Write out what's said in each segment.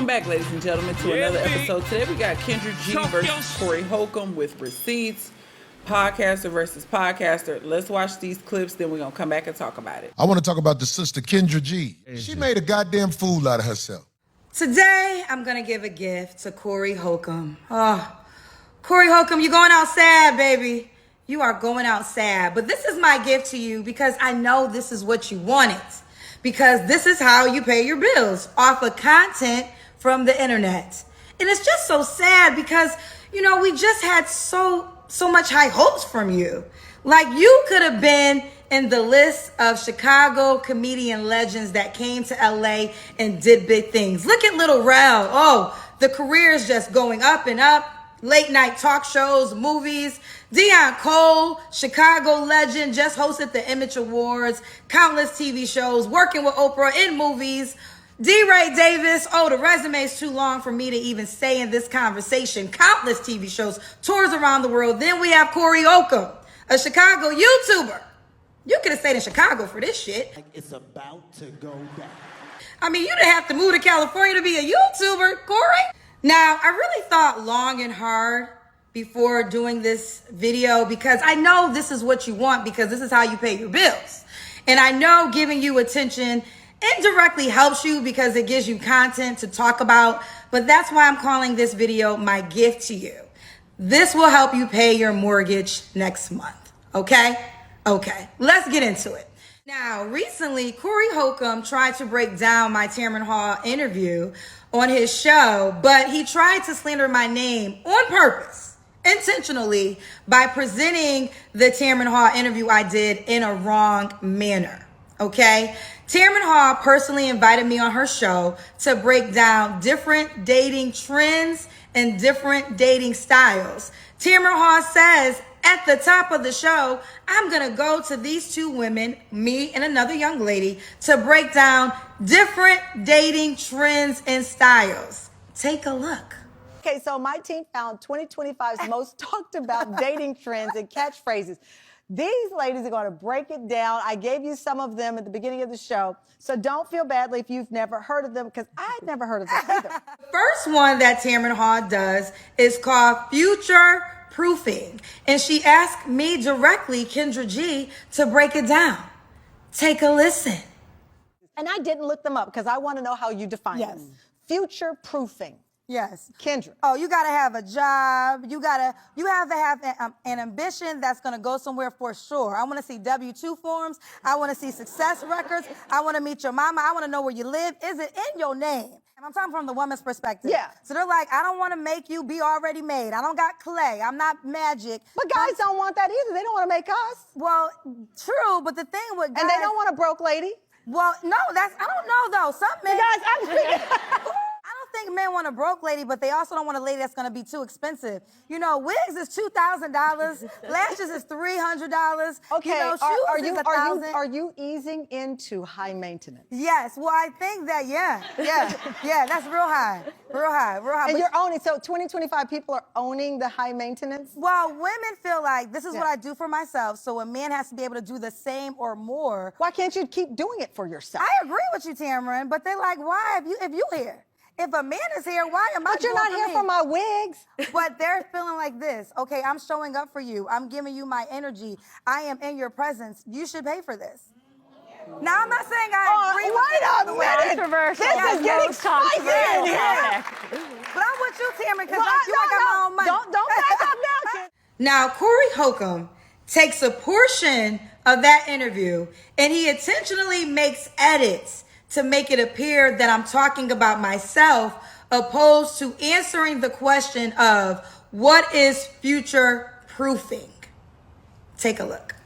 Welcome back, ladies and gentlemen, to another episode. Today we got Kendra G versus Cory Holcomb with receipts. Podcaster versus podcaster. Let's watch these clips, then we're going to come back and talk about it. I want to talk about the sister, Kendra G. She made a goddamn fool out of herself. Today, I'm going to give a gift to Cory Holcomb. Oh, Cory Holcomb, you're going out sad, baby. You are going out sad. But this is my gift to you because I know this is what you wanted. Because this is how you pay your bills, off of content from the internet. And it's just so sad because, you know, we just had so much high hopes from you. Like, you could have been in the list of Chicago comedian legends that came to LA and did big things. Look at Lil Rel. Oh, the career is just going up and up. Late night talk shows, movies. Deion Cole, Chicago legend, just hosted the Image Awards, countless TV shows, working with Oprah in movies. D-Ray Davis, oh, the resume is too long for me to even say in this conversation. Countless TV shows, tours around the world. Then we have Cory Holcomb, a Chicago YouTuber. You could have stayed in Chicago for this shit. Like it's about to go down. I mean, you didn't have to move to California to be a YouTuber, Cory. Now, I really thought long and hard before doing this video because I know this is what you want because this is how you pay your bills. And I know giving you attention indirectly helps you because it gives you content to talk about, but that's why I'm calling this video my gift to you. This will help you pay your mortgage next month, okay? Okay, let's get into it. Now, recently, Cory Holcomb tried to break down my Tamron Hall interview on his show, but he tried to slander my name on purpose, intentionally, by presenting the Tamron Hall interview I did in a wrong manner, okay? Tamron Hall personally invited me on her show to break down different dating trends and different dating styles. Tamron Hall says at the top of the show, I'm going to go to these two women, me and another young lady, to break down different dating trends and styles. Take a look. Okay, so my team found 2025's most talked about dating trends and catchphrases. These ladies are going to break it down. I gave you some of them at the beginning of the show, so don't feel badly if you've never heard of them, because I had never heard of them either. The first one that Tamron Hall does is called future proofing, and she asked me directly, Kendra G, to break it down. Take a listen. And I didn't look them up because I want to know how you define them. Future proofing. Yes. Kendra. Oh, you got to have a job. You have to have an ambition that's going to go somewhere for sure. I want to see W-2 forms. I want to see success records. I want to meet your mama. I want to know where you live. Is it in your name? And I'm talking from the woman's perspective. Yeah. So they're like, I don't want to make you be already made. I don't got clay. I'm not magic. But guys don't want that either. They don't want to make us. Well, true, but the thing with guys... And they don't want a broke lady. Well, no, I don't know, though. Some men... Guys, I'm speaking... I think men want a broke lady, but they also don't want a lady that's going to be too expensive. You know, wigs is $2,000, lashes is $300. Okay, you know, shoes is $1,000. Are you easing into high maintenance? Yes, well, I think that, yeah, that's real high. And you're owning, so 2025 people are owning the high maintenance? Well, women feel like this is what I do for myself, so a man has to be able to do the same or more. Why can't you keep doing it for yourself? I agree with you, Tamron, but they're like, why if you here? If a man is here, why am I? But you're not here for my wigs. But they're feeling like this. Okay, I'm showing up for you. I'm giving you my energy. I am in your presence. You should pay for this. Now, I'm not saying I agree with wait a minute. This is getting spicy in here. But I'm with you, Tamron, because I got my own money. Don't back up now, kid. Now, Cory Holcomb takes a portion of that interview and he intentionally makes edits to make it appear that I'm talking about myself, opposed to answering the question of what is future proofing. Take a look.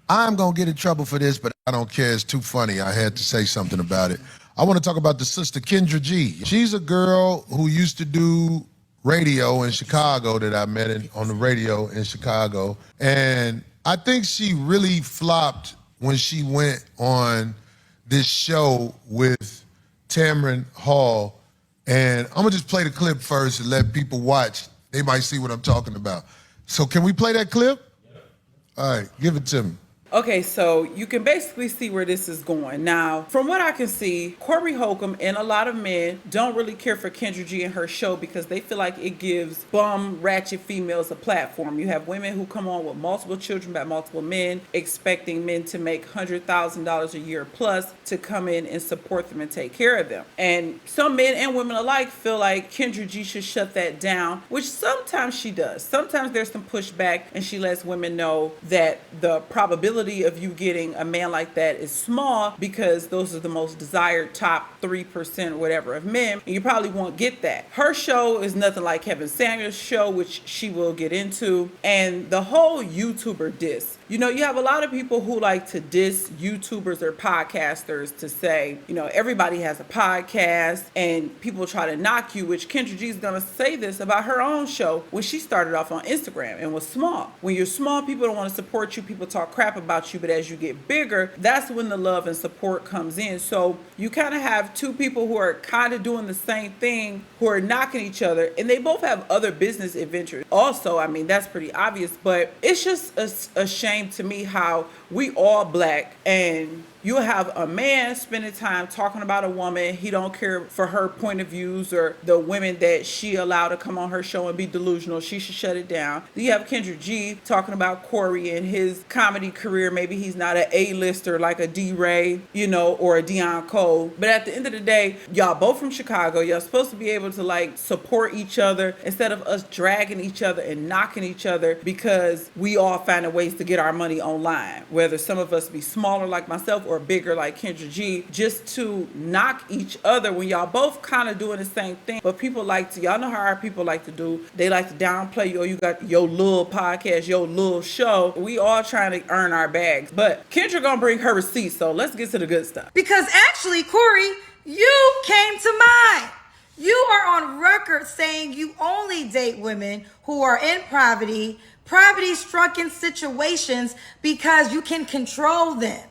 I'm going to get in trouble for this, but I don't care. It's too funny. I had to say something about it. I want to talk about the sister, Kendra G. She's a girl who used to do radio in Chicago that I met on the radio in Chicago. And I think she really flopped when she went on this show with Tamron Hall. And I'm gonna just play the clip first and let people watch. They might see what I'm talking about. So can we play that clip? All right, give it to me. Okay, so you can basically see where this is going. Now, from what I can see, Cory Holcomb and a lot of men don't really care for Kendra G and her show because they feel like it gives bum, ratchet females a platform. You have women who come on with multiple children by multiple men, expecting men to make $100,000 a year plus to come in and support them and take care of them. And some men and women alike feel like Kendra G should shut that down, which sometimes she does. Sometimes there's some pushback and she lets women know that the probability of you getting a man like that is small because those are the most desired top 3% or whatever of men, and you probably won't get that. Her show is nothing like Kevin Samuels' show, which she will get into, and the whole YouTuber diss. You know, you have a lot of people who like to diss YouTubers or podcasters to say, you know, everybody has a podcast, and people try to knock you, which Kendra G is going to say this about her own show when she started off on Instagram and was small. When you're small, people don't want to support you. People talk crap about you, but as you get bigger, that's when the love and support comes in. So you kind of have two people who are kind of doing the same thing, who are knocking each other, and they both have other business adventures. Also, I mean, that's pretty obvious, but it's just a shame to me how we all black, and you have a man spending time talking about a woman. He don't care for her point of views or the women that she allowed to come on her show and be delusional. She should shut it down. Then you have Kendra G talking about Cory and his comedy career. Maybe he's not an A-lister like a D-Ray, you know, or a Deion Cole. But at the end of the day, y'all both from Chicago. Y'all supposed to be able to like support each other instead of us dragging each other and knocking each other because we all finding ways to get our money online. Whether some of us be smaller like myself or bigger like Kendra G, just to knock each other when y'all both kind of doing the same thing. But people like to, y'all know how our people like to do, they like to downplay you. Oh, you got your little podcast, your little show. We all trying to earn our bags. But Kendra gonna bring her receipts, so let's get to the good stuff. Because actually, Cory, you came to mind. You are on record saying you only date women who are in poverty-stricken situations because you can control them.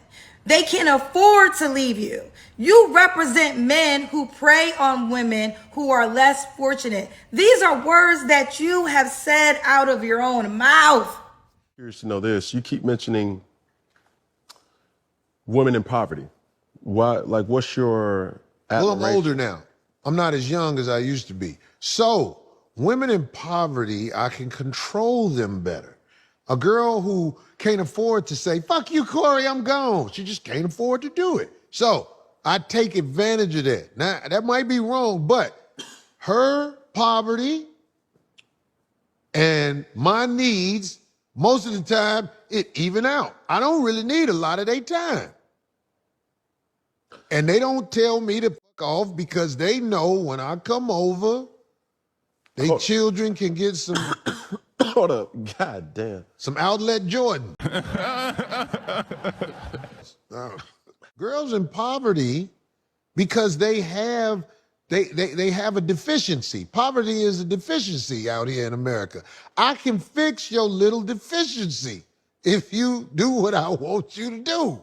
They can afford to leave you. You represent men who prey on women who are less fortunate. These are words that you have said out of your own mouth. Curious to know this. You keep mentioning women in poverty. Why? Like, what's your admiration? Well, I'm older now. I'm not as young as I used to be. So, women in poverty, I can control them better. A girl who can't afford to say, fuck you, Cory, I'm gone. She just can't afford to do it. So I take advantage of that. Now, that might be wrong, but her poverty and my needs, most of the time, it even out. I don't really need a lot of their time. And they don't tell me to fuck off because they know when I come over, their children can get some... Hold up. God damn. Some outlet Jordan. Girls in poverty, because they have a deficiency. Poverty is a deficiency out here in America. I can fix your little deficiency if you do what I want you to do.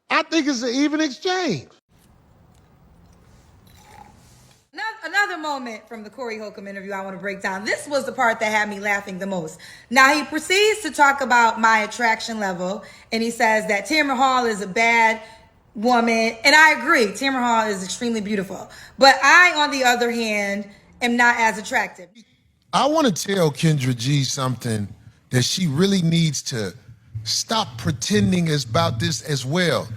I think it's an even exchange. Another moment from the Cory Holcomb interview I want to break down. This was the part that had me laughing the most. Now, he proceeds to talk about my attraction level, and he says that Tamron Hall is a bad woman, and I agree. Tamron Hall is extremely beautiful. But I, on the other hand, am not as attractive. I want to tell Kendra G something that she really needs to stop pretending about this as well.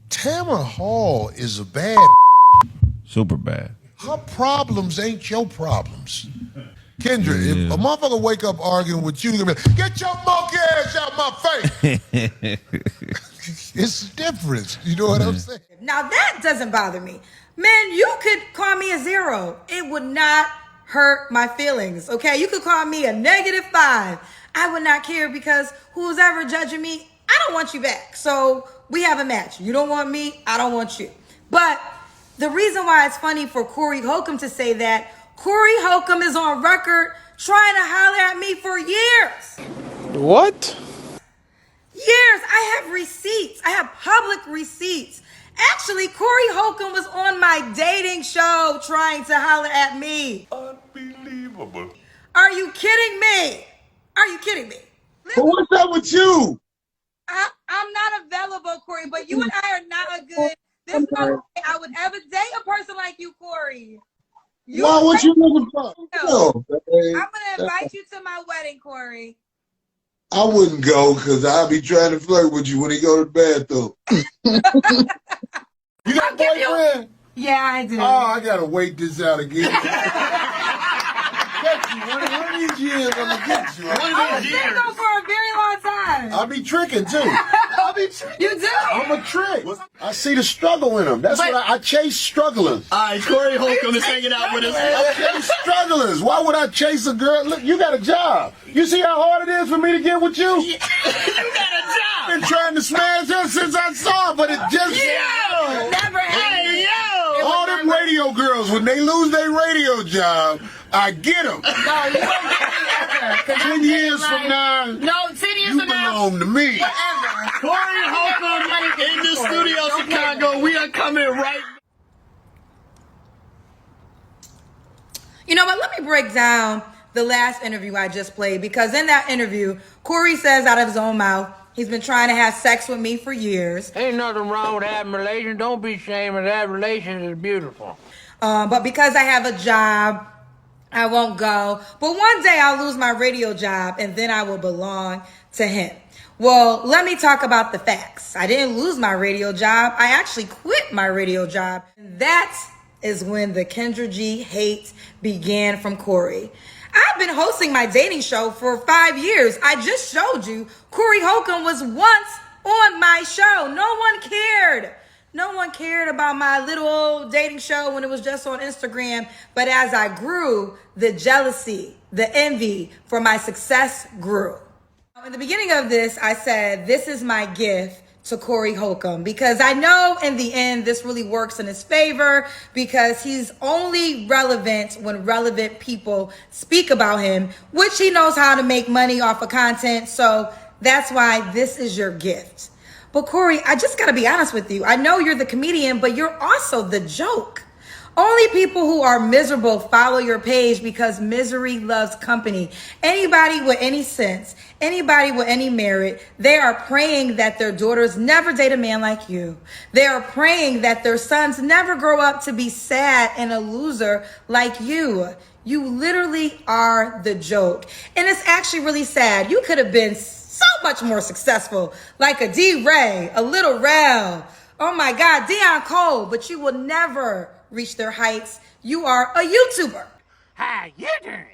Tamron Hall is a bad. Super bad. Her problems ain't your problems. Kendra, if a motherfucker wake up arguing with you, gonna be like, get your monkey ass out my face. It's a difference. You know what I'm saying? Now that doesn't bother me. Man, you could call me a 0. It would not hurt my feelings, okay? You could call me a -5. I would not care because who's ever judging me, I don't want you back. So we have a match. You don't want me, I don't want you. But the reason why it's funny for Cory Holcomb to say that, Cory Holcomb is on record trying to holler at me for years. What? Years. I have receipts. I have public receipts. Actually, Cory Holcomb was on my dating show trying to holler at me. I'm not available, Cory, but you and I are not a good. This is not the way I would ever date a person like you, Cory. Why? What you looking for? No, I'm gonna invite you to my wedding, Cory. I wouldn't go because I'll be trying to flirt with you when he go to the bathroom. You got a boyfriend? Yeah, I do. Oh, I gotta wait this out again. One of these years, I'm gonna get you. I'm single for a very long time. I'll be tricking too. You do? I'm a trick. I see the struggle in them. That's what I chase strugglers. All right, Cory Holcomb is hanging out with us. I chase strugglers. Why would I chase a girl? Look, you got a job. You see how hard it is for me to get with you? You got a job. I've been trying to smash her since I saw her, but it just... Never Hey, yo. All them radio girls, when they lose their radio job, I get them. No, you won't get me ever. 10 years from now, No, 10 years you from now. belong to me. Cory Holcomb in the studio, Chicago. We are coming right. You know what? Let me break down the last interview I just played, because in that interview, Cory says out of his own mouth, he's been trying to have sex with me for years. Ain't nothing wrong with having relations. Don't be ashamed of that. Relations is beautiful. But because I have a job, I won't go. But one day I'll lose my radio job and then I will belong to him. Well, let me talk about the facts. I didn't lose my radio job. I actually quit my radio job. That is when the Kendra G hate began from Cory. I've been hosting my dating show for 5 years. I just showed you Cory Holcomb was once on my show. No one cared. No one cared about my little old dating show when it was just on Instagram. But as I grew, the jealousy, the envy for my success grew. In the beginning of this, I said, this is my gift to Cory Holcomb, because I know in the end this really works in his favor, because he's only relevant when relevant people speak about him, which he knows how to make money off of content. So that's why this is your gift. But Cory, I just gotta be honest with you. I know you're the comedian, but you're also the joke. Only people who are miserable follow your page because misery loves company. Anybody with any sense, anybody with any merit, they are praying that their daughters never date a man like you. They are praying that their sons never grow up to be sad and a loser like you. You literally are the joke. And it's actually really sad. You could have been so much more successful, like a D-Ray, a Little Rel. Oh my God, Deion Cole, but you will never reach their heights. You are a YouTuber. How you doing?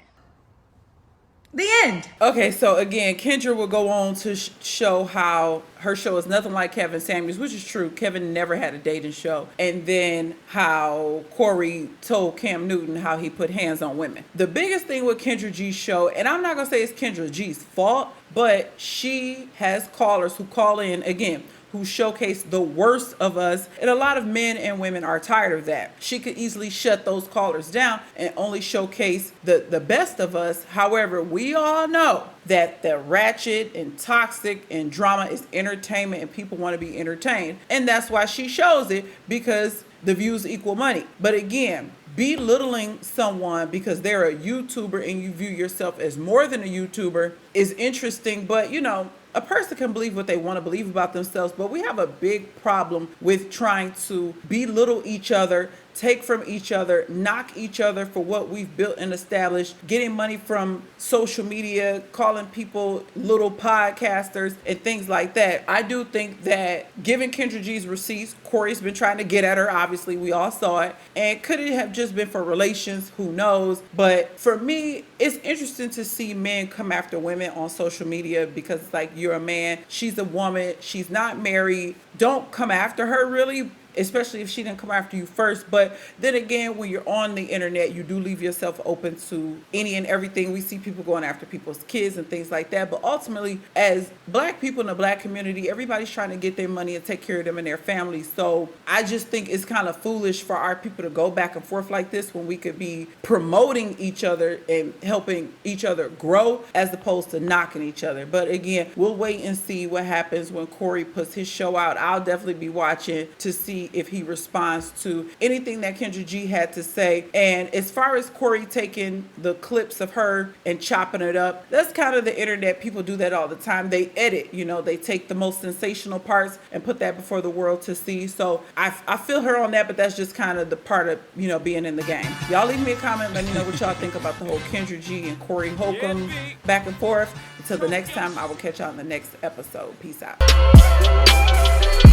The end. Okay, so again, Kendra will go on to show how her show is nothing like Kevin Samuels, which is true. Kevin never had a dating show. And then how Cory told Cam Newton how he put hands on women. The biggest thing with Kendra G's show, and I'm not going to say it's Kendra G's fault, but she has callers who call in, again, who showcase the worst of us, and a lot of men and women are tired of that. She could easily shut those callers down and only showcase the best of us. However, we all know that the ratchet and toxic and drama is entertainment, and people want to be entertained, and that's why she shows it, because the views equal money. But again, belittling someone because they're a YouTuber and you view yourself as more than a YouTuber is interesting, but you know, a person can believe what they want to believe about themselves, but we have a big problem with trying to belittle each other, take from each other, knock each other for what we've built and established, getting money from social media, calling people little podcasters and things like that. I do think that given Kendra G's receipts, Cory's been trying to get at her, obviously we all saw it, and could it have just been for relations? Who knows? But for me, it's interesting to see men come after women on social media, because it's like, you're a man, she's a woman, she's not married, don't come after her really, especially if she didn't come after you first. But then again, when you're on the internet, you do leave yourself open to any and everything. We see people going after people's kids and things like that. But ultimately, as black people in the black community, everybody's trying to get their money and take care of them and their families. So I just think it's kind of foolish for our people to go back and forth like this when we could be promoting each other and helping each other grow, as opposed to knocking each other. But again, we'll wait and see what happens when Cory puts his show out. I'll definitely be watching to see see if he responds to anything that Kendra G had to say. And as far as Cory taking the clips of her and chopping it up, that's kind of the internet. People do that all the time. They edit, they take the most sensational parts and put that before the world to see. So I feel her on that, but that's just kind of the part of, being in the game. Y'all leave me a comment. Let me know what y'all think about the whole Kendra G and Cory Holcomb back and forth. Until the next time, I will catch y'all in the next episode. Peace out.